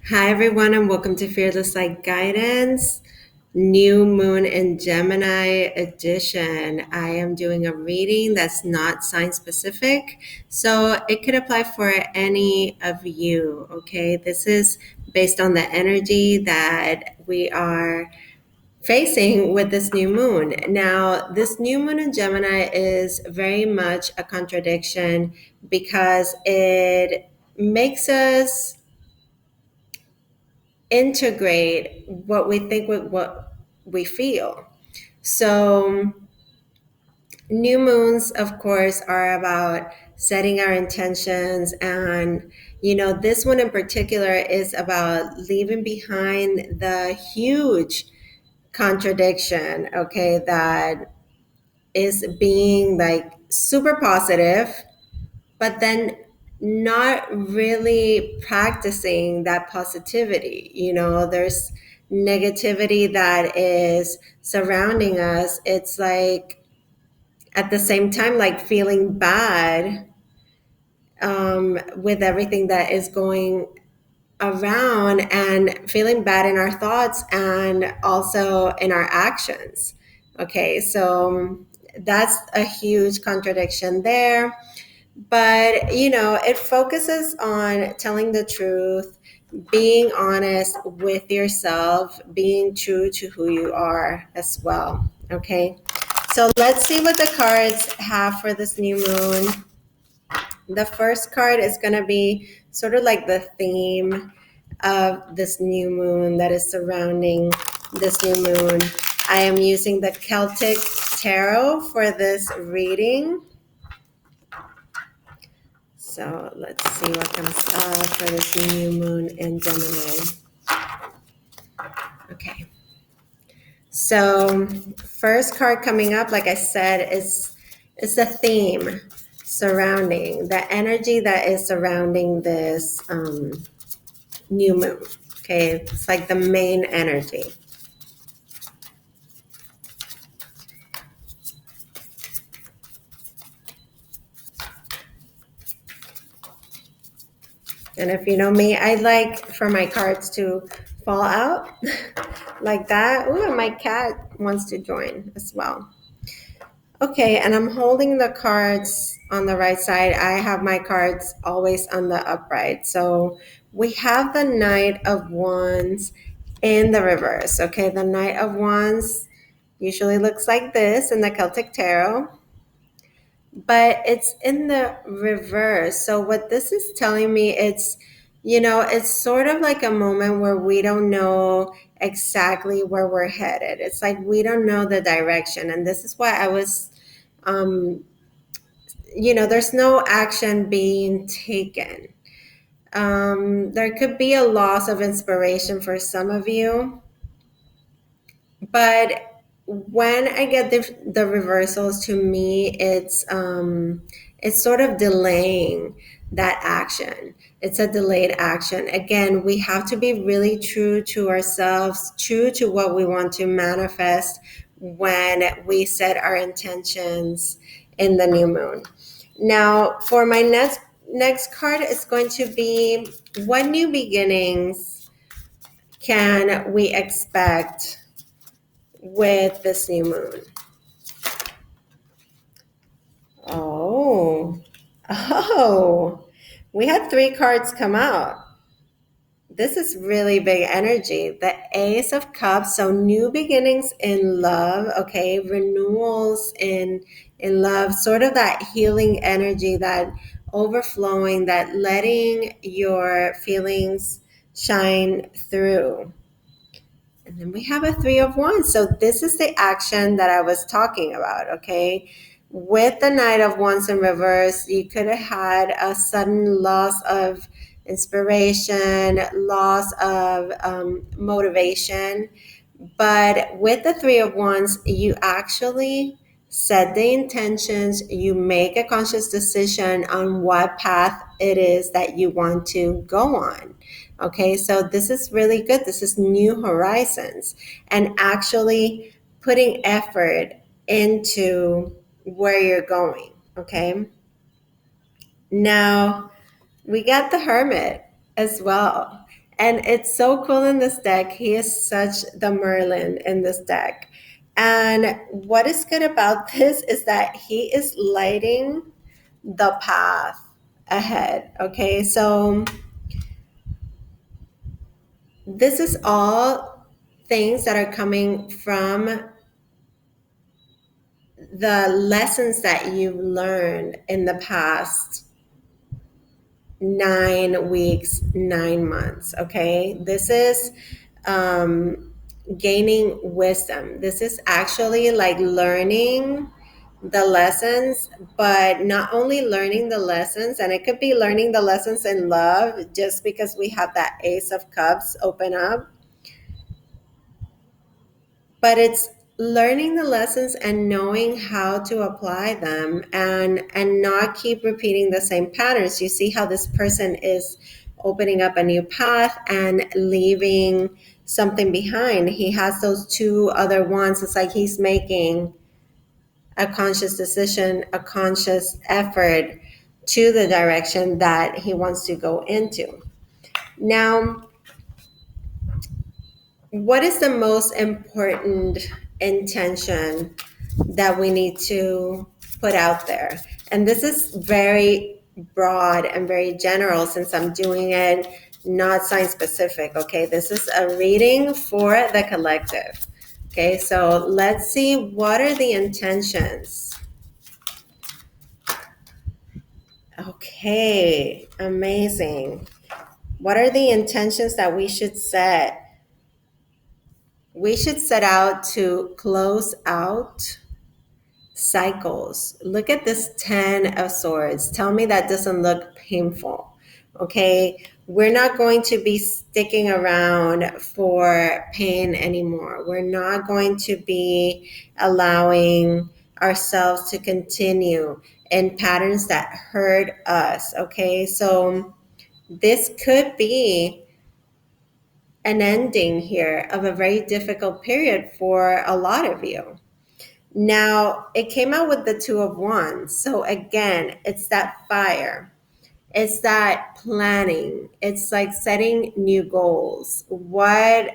Hi, everyone, and welcome to Fearless Light Guidance, New Moon in Gemini edition. I am doing a reading that's not sign specific, so it could apply for any of you. Okay, this is based on the energy that we are facing with this new moon. Now, this new moon in Gemini is very much a contradiction because it makes us integrate what we think with what we feel. So, new moons, of course, are about setting our intentions. And, this one in particular is about leaving behind the huge contradiction, okay, that is being like super positive but then not really practicing that positivity. There's negativity that is surrounding us. It's like at the same time, like feeling bad with everything that is going around and feeling bad in our thoughts and also in our actions. Okay, so that's a huge contradiction there. But, it focuses on telling the truth, being honest with yourself, being true to who you are as well. Okay. So let's see what the cards have for this new moon. The first card is going to be sort of like the theme of this new moon that is surrounding this new moon. I am using the Celtic Tarot for this reading. So let's see what comes up for this new moon in Gemini. Okay. So first card coming up, like I said, is the theme surrounding the energy that is surrounding this new moon. Okay, it's like the main energy. And if you know me, I like for my cards to fall out like that. Ooh, and my cat wants to join as well. Okay, and I'm holding the cards on the right side. I have my cards always on the upright. So we have the Knight of Wands in the reverse. Okay, the Knight of Wands usually looks like this in the Celtic Tarot, but it's in the reverse. So what this is telling me, it's sort of like a moment where we don't know exactly where we're headed. It's like we don't know the direction. And this is why I was there's no action being taken. There could be a loss of inspiration for some of you, but when I get the reversals, to me, it's sort of delaying that action. It's a delayed action. Again, we have to be really true to ourselves, true to what we want to manifest when we set our intentions in the new moon. Now, for my next card is going to be, what new beginnings can we expect with this new moon? Oh, oh, we had three cards come out. This is really big energy. The Ace of Cups, so new beginnings in love, okay, renewals in love, sort of that healing energy, that overflowing, that letting your feelings shine through. And then we have a Three of Wands. So this is the action that I was talking about, okay? With the Knight of Wands in reverse, you could have had a sudden loss of inspiration, loss of motivation. But with the Three of Wands, you actually set the intentions, you make a conscious decision on what path it is that you want to go on. Okay, so this is really good. This is new horizons and actually putting effort into where you're going. Okay, now we got the Hermit as well. And it's so cool in this deck. He is such the Merlin in this deck. And what is good about this is that he is lighting the path ahead. Okay, so this is all things that are coming from the lessons that you've learned in the past 9 weeks, 9 months. Okay, this is gaining wisdom. This is actually like learning the lessons, but not only learning the lessons, and it could be learning the lessons in love just because we have that Ace of Cups open up, but it's learning the lessons and knowing how to apply them and not keep repeating the same patterns. You see how this person is opening up a new path and leaving something behind. He has those two other ones. It's like he's making a conscious decision, a conscious effort to the direction that he wants to go into. Now, what is the most important intention that we need to put out there? And this is very broad and very general since I'm doing it not science specific. Okay, this is a reading for the collective. Okay, so let's see, what are the intentions? Okay, amazing. What are the intentions that we should set? We should set out to close out cycles. Look at this 10 of Swords. Tell me that doesn't look painful. Okay, we're not going to be sticking around for pain anymore. We're not going to be allowing ourselves to continue in patterns that hurt us. Okay, so this could be an ending here of a very difficult period for a lot of you. Now, it came out with the Two of Wands. So again, it's that fire. It's that planning. It's like setting new goals. What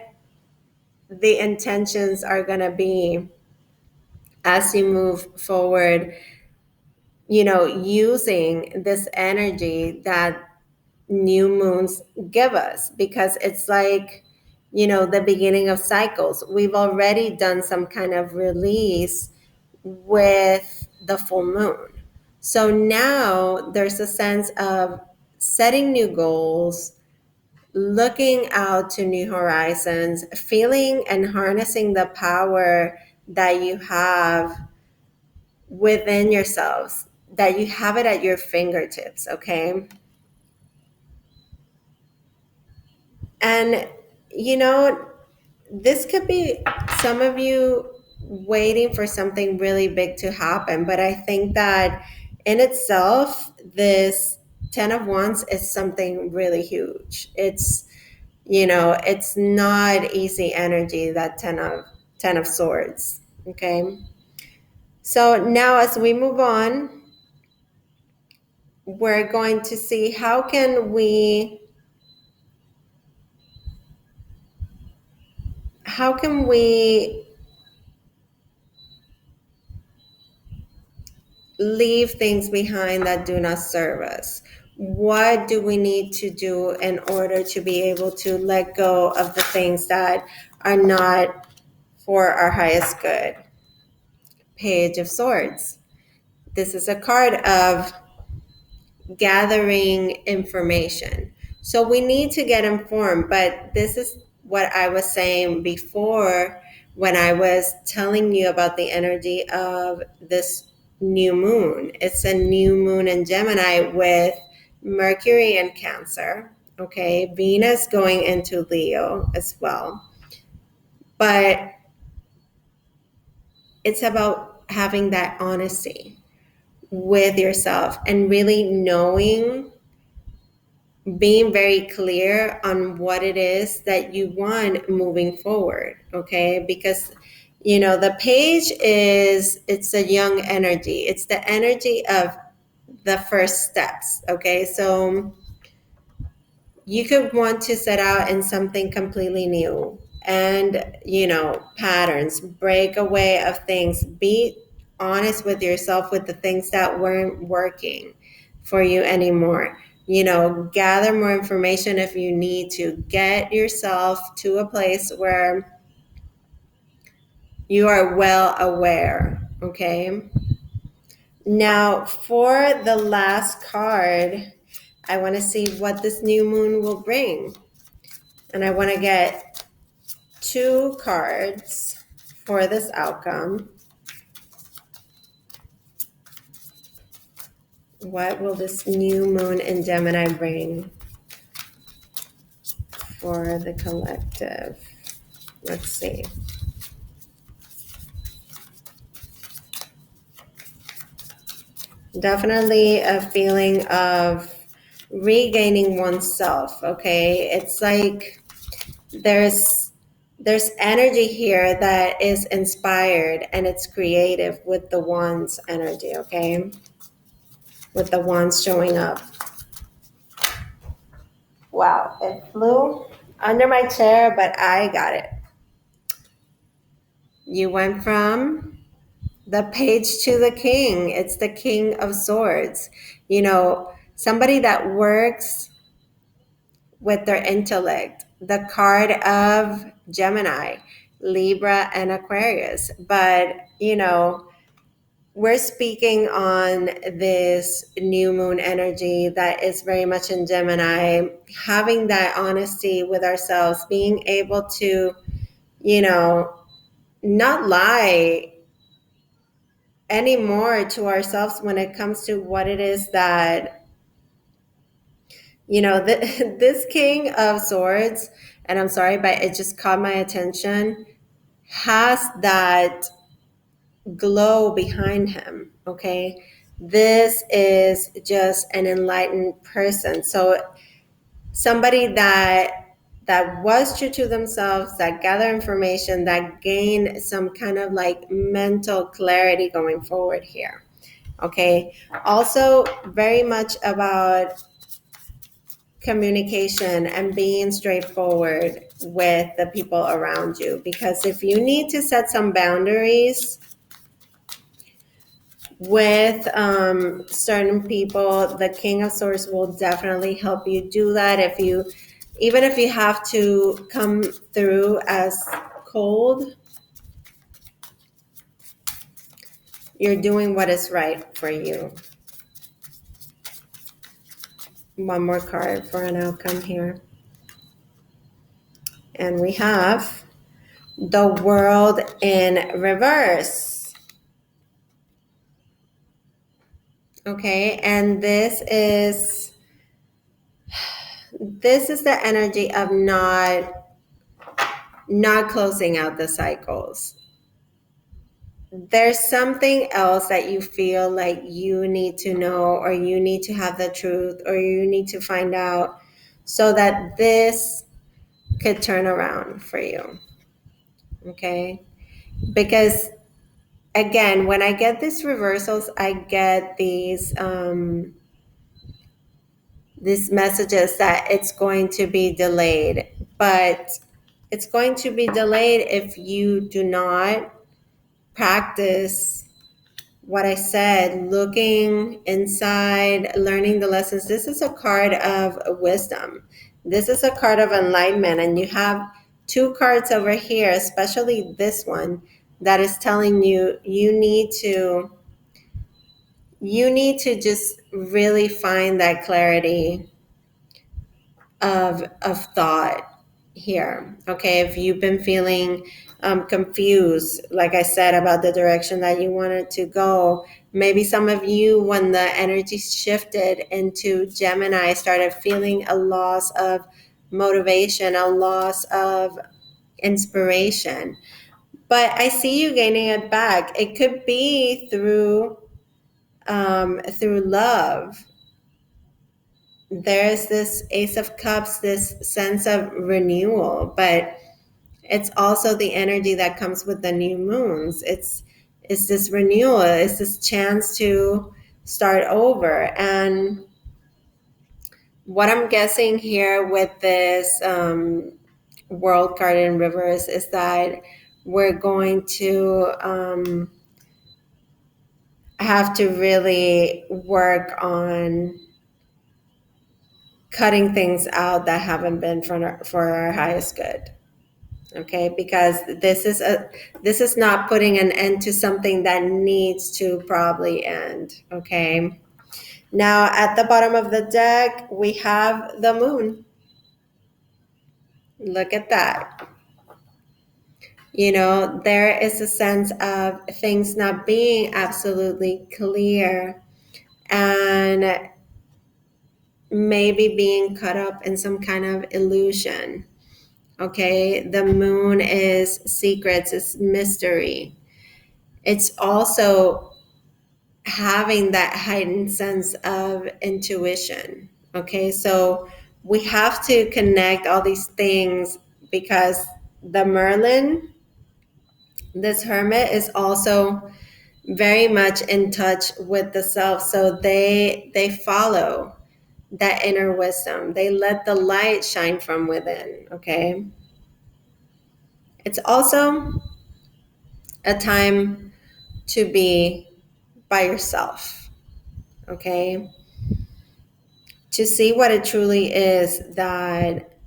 the intentions are going to be as you move forward, using this energy that new moons give us, because it's like, the beginning of cycles. We've already done some kind of release with the full moon. So now there's a sense of setting new goals, looking out to new horizons, feeling and harnessing the power that you have within yourselves, that you have it at your fingertips, okay? And, this could be some of you waiting for something really big to happen, but I think that in itself, this 10 of Wands is something really huge. It's not easy energy, that 10 of Swords. Okay. So now as we move on, we're going to see how can we leave things behind that do not serve us. What do we need to do in order to be able to let go of the things that are not for our highest good? Page of Swords. This is a card of gathering information. So we need to get informed, but this is what I was saying before when I was telling you about the energy of this new moon. It's a new moon in Gemini with Mercury in Cancer, okay? Venus going into Leo as well. But it's about having that honesty with yourself and really knowing, being very clear on what it is that you want moving forward, okay? Because the page it's a young energy. It's the energy of the first steps, okay? So you could want to set out in something completely new and, patterns, break away of things, be honest with yourself with the things that weren't working for you anymore. Gather more information if you need to. Get yourself to a place where you are well aware, okay? Now, for the last card, I want to see what this new moon will bring. And I want to get 2 cards for this outcome. What will this new moon in Gemini bring for the collective? Let's see. Definitely a feeling of regaining oneself, okay? It's like there's energy here that is inspired and it's creative with the wands energy, okay? With the wands showing up. Wow, it flew under my chair, but I got it. You went from the page to the king. It's the King of Swords. Somebody that works with their intellect. The card of Gemini, Libra, and Aquarius. But, we're speaking on this new moon energy that is very much in Gemini, having that honesty with ourselves, being able to, not lie anymore to ourselves when it comes to what it is that, this King of Swords, and I'm sorry, but it just caught my attention, has that glow behind him, okay? This is just an enlightened person. So somebody that was true to themselves, that gather information, that gain some kind of like mental clarity going forward here, okay? Also very much about communication and being straightforward with the people around you, because if you need to set some boundaries with certain people, the King of Swords will definitely help you do that. Even if you have to come through as cold, you're doing what is right for you. One more card for an outcome here. And we have the World in reverse. Okay, and this is the energy of not closing out the cycles. There's something else that you feel like you need to know, or you need to have the truth, or you need to find out so that this could turn around for you. Okay, because again, when I get these reversals, I get these messages that it's going to be delayed, but it's going to be delayed if you do not practice what I said, looking inside, learning the lessons. This is a card of wisdom. This is a card of enlightenment, and you have 2 cards over here, especially this one, that is telling you you need to just really find that clarity of thought here. Okay, if you've been feeling confused, like I said, about the direction that you wanted to go, maybe some of you, when the energy shifted into Gemini, started feeling a loss of motivation, a loss of inspiration. But I see you gaining it back. It could be through love. There's this Ace of Cups, this sense of renewal, but it's also the energy that comes with the new moons. It's this renewal, it's this chance to start over. And What I'm guessing here with this world card in reverse is that we're going to have to really work on cutting things out that haven't been for our highest good. Okay, because this is not putting an end to something that needs to probably end. Okay, now at the bottom of the deck we have the moon. Look at that. You know, there is a sense of things not being absolutely clear and maybe being caught up in some kind of illusion. Okay, the moon is secrets, it's mystery. It's also having that heightened sense of intuition. Okay, so we have to connect all these things because the Merlin, this hermit, is also very much in touch with the self. So they follow that inner wisdom. They let the light shine from within. Okay, it's also a time to be by yourself. Okay, to see what it truly is that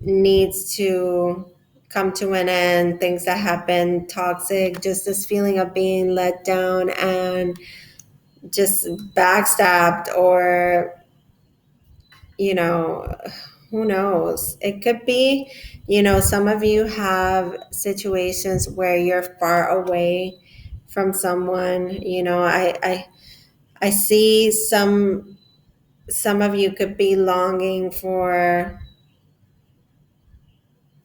needs to come to an end, things that have been toxic, just this feeling of being let down and just backstabbed, or, you know, who knows? It could be, you know, some of you have situations where you're far away from someone. You know, I see some of you could be longing for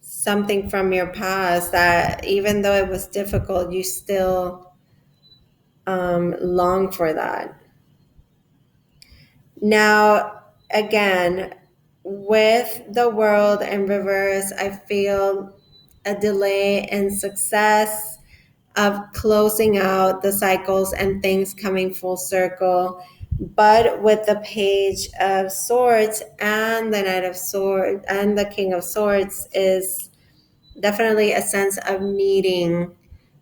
something from your past that even though it was difficult, you still long for that. Now, again, with the world in reverse, I feel a delay in success of closing out the cycles and things coming full circle. But with the page of swords and the knight of swords and the king of swords is definitely a sense of needing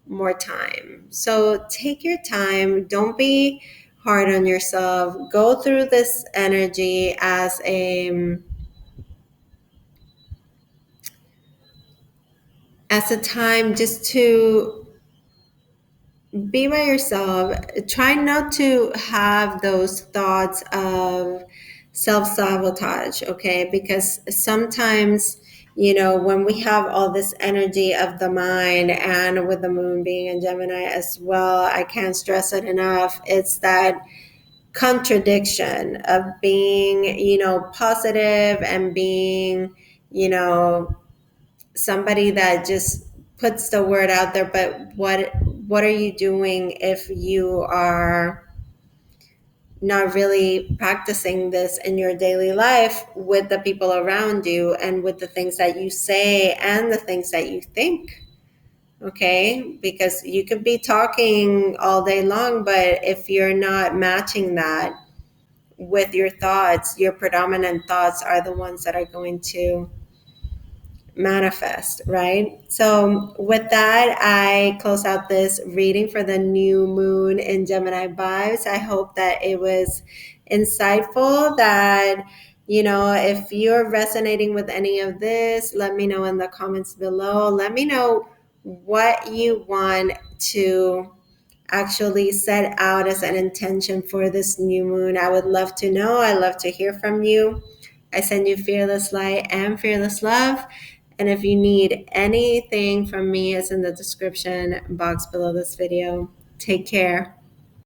more time. So take your time. Don't be hard on yourself. Go through this energy as a time just to be by yourself. Try not to have those thoughts of self-sabotage, okay? Because sometimes, you know, when we have all this energy of the mind, and with the moon being in Gemini as well, I can't stress it enough. It's that contradiction of being, you know, positive and being, you know, somebody that just puts the word out there, but what are you doing if you are not really practicing this in your daily life with the people around you and with the things that you say and the things that you think? Okay, because you could be talking all day long, but if you're not matching that with your thoughts, your predominant thoughts are the ones that are going to manifest, right? So, with that, I close out this reading for the new moon in Gemini vibes. I hope that it was insightful, that, you know, if you're resonating with any of this, let me know in the comments below. Let me know what you want to actually set out as an intention for this new moon. I would love to know. I love to hear from you. I send you fearless light and fearless love. And if you need anything from me, it's in the description box below this video. Take care.